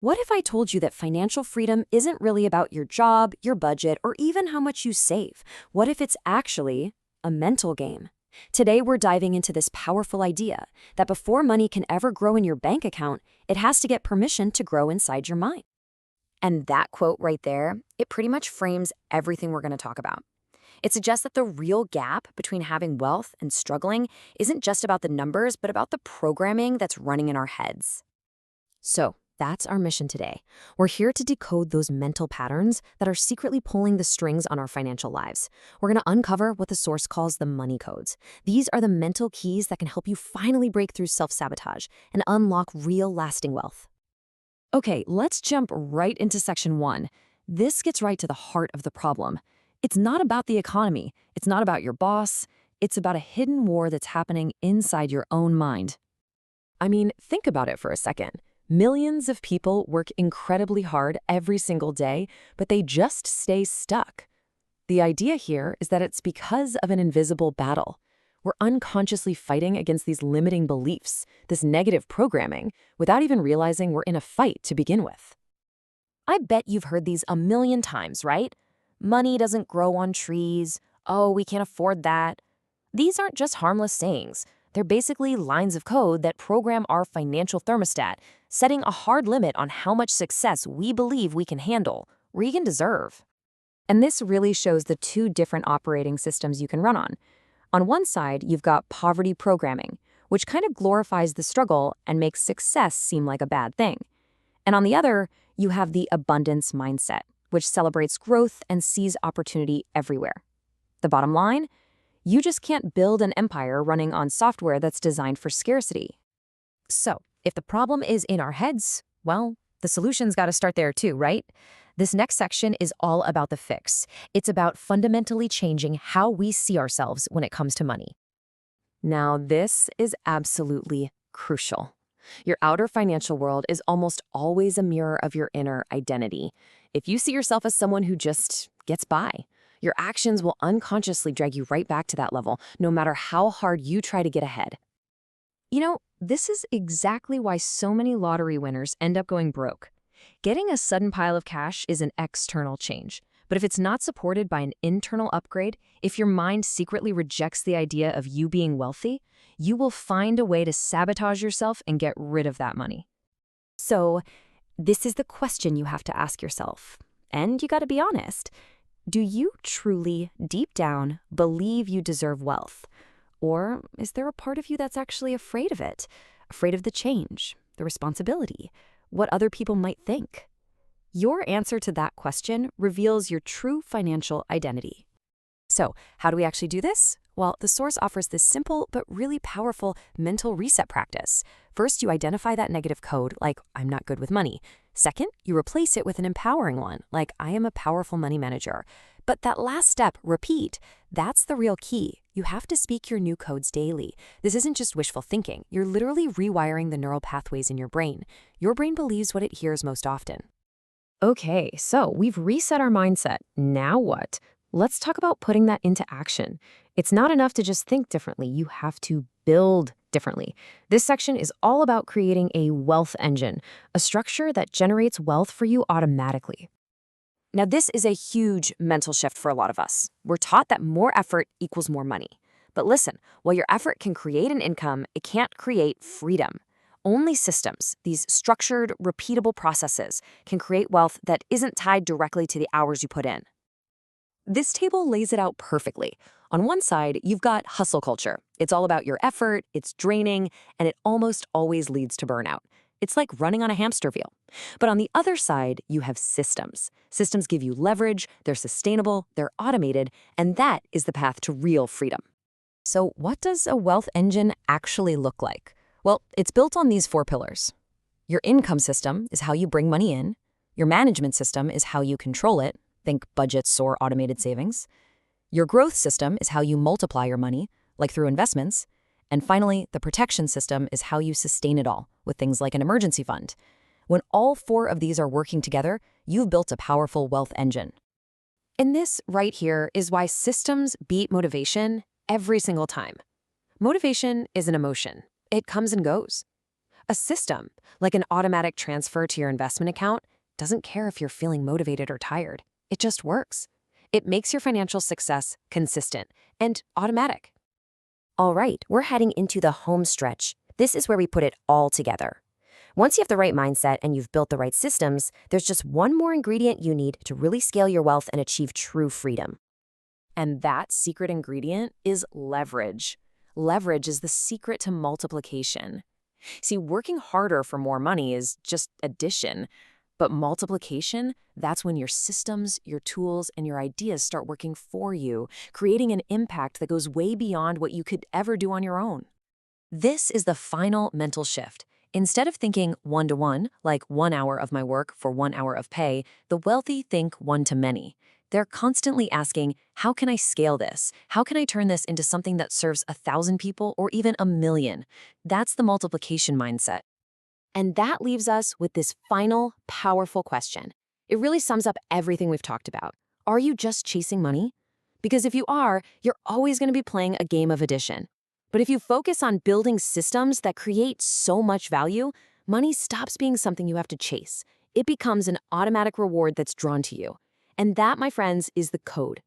What if I told you that financial freedom isn't really about your job, your budget, or even how much you save? What if it's actually a mental game? Today, we're diving into this powerful idea that before money can ever grow in your bank account, it has to get permission to grow inside your mind. And that quote right there, it pretty much frames everything we're going to talk about. It suggests that the real gap between having wealth and struggling isn't just about the numbers, but about the programming that's running in our heads. So, that's our mission today. We're here to decode those mental patterns that are secretly pulling the strings on our financial lives. We're going to uncover what the source calls the money codes. These are the mental keys that can help you finally break through self-sabotage and unlock real lasting wealth. Okay, let's jump right into section 1. This gets right to the heart of the problem. It's not about the economy. It's not about your boss. It's about a hidden war that's happening inside your own mind. I mean, think about it for a second. Millions of people work incredibly hard every single day, but they just stay stuck. The idea here is that it's because of an invisible battle. We're unconsciously fighting against these limiting beliefs, this negative programming, without even realizing we're in a fight to begin with. I bet you've heard these a million times, right? Money doesn't grow on trees. Oh, we can't afford that. These aren't just harmless sayings. They're basically lines of code that program our financial thermostat, setting a hard limit on how much success we believe we can handle, or even deserve. And this really shows the two different operating systems you can run on. On one side, you've got poverty programming, which kind of glorifies the struggle and makes success seem like a bad thing. And on the other, you have the abundance mindset, which celebrates growth and sees opportunity everywhere. The bottom line? You just can't build an empire running on software that's designed for scarcity. So, if the problem is in our heads, well, the solution's got to start there too, right? This next section is all about the fix. It's about fundamentally changing how we see ourselves when it comes to money. Now, this is absolutely crucial. Your outer financial world is almost always a mirror of your inner identity. If you see yourself as someone who just gets by, your actions will unconsciously drag you right back to that level, no matter how hard you try to get ahead. You know, this is exactly why so many lottery winners end up going broke. Getting a sudden pile of cash is an external change. But if it's not supported by an internal upgrade, if your mind secretly rejects the idea of you being wealthy, you will find a way to sabotage yourself and get rid of that money. So, this is the question you have to ask yourself. And you got to be honest. Do you truly, deep down, believe you deserve wealth? Or is there a part of you that's actually afraid of it? Afraid of the change, the responsibility, what other people might think? Your answer to that question reveals your true financial identity. So, how do we actually do this? Well, the source offers this simple but really powerful mental reset practice. First, you identify that negative code, like, I'm not good with money. Second, you replace it with an empowering one, like, I am a powerful money manager. But that last step, repeat, that's the real key. You have to speak your new codes daily. This isn't just wishful thinking. You're literally rewiring the neural pathways in your brain. Your brain believes what it hears most often. Okay, so we've reset our mindset. Now what? Let's talk about putting that into action. It's not enough to just think differently. You have to build differently. This section is all about creating a wealth engine, a structure that generates wealth for you automatically. Now, this is a huge mental shift for a lot of us. We're taught that more effort equals more money. But listen, while your effort can create an income, it can't create freedom. Only systems, these structured, repeatable processes, can create wealth that isn't tied directly to the hours you put in. This table lays it out perfectly. On one side, you've got hustle culture. It's all about your effort, it's draining, and it almost always leads to burnout. It's like running on a hamster wheel. But on the other side, you have systems. Systems give you leverage, they're sustainable, they're automated, and that is the path to real freedom. So what does a wealth engine actually look like? Well, it's built on these 4 pillars. Your income system is how you bring money in. Your management system is how you control it. Think budgets or automated savings. Your growth system is how you multiply your money, like through investments. And finally, the protection system is how you sustain it all, with things like an emergency fund. When all 4 of these are working together, you've built a powerful wealth engine. And this right here is why systems beat motivation every single time. Motivation is an emotion. It comes and goes. A system, like an automatic transfer to your investment account, doesn't care if you're feeling motivated or tired. It just works. It makes your financial success consistent and automatic. All right, we're heading into the home stretch. This is where we put it all together. Once you have the right mindset and you've built the right systems, there's just one more ingredient you need to really scale your wealth and achieve true freedom. And that secret ingredient is leverage. Leverage is the secret to multiplication. See, working harder for more money is just addition. But multiplication, that's when your systems, your tools, and your ideas start working for you, creating an impact that goes way beyond what you could ever do on your own. This is the final mental shift. Instead of thinking one-to-one, like 1 hour of my work for 1 hour of pay, the wealthy think one-to-many. They're constantly asking, how can I scale this? How can I turn this into something that serves 1,000 people or even 1,000,000? That's the multiplication mindset. And that leaves us with this final, powerful question. It really sums up everything we've talked about. Are you just chasing money? Because if you are, you're always going to be playing a game of addition. But if you focus on building systems that create so much value, money stops being something you have to chase. It becomes an automatic reward that's drawn to you. And that, my friends, is the code.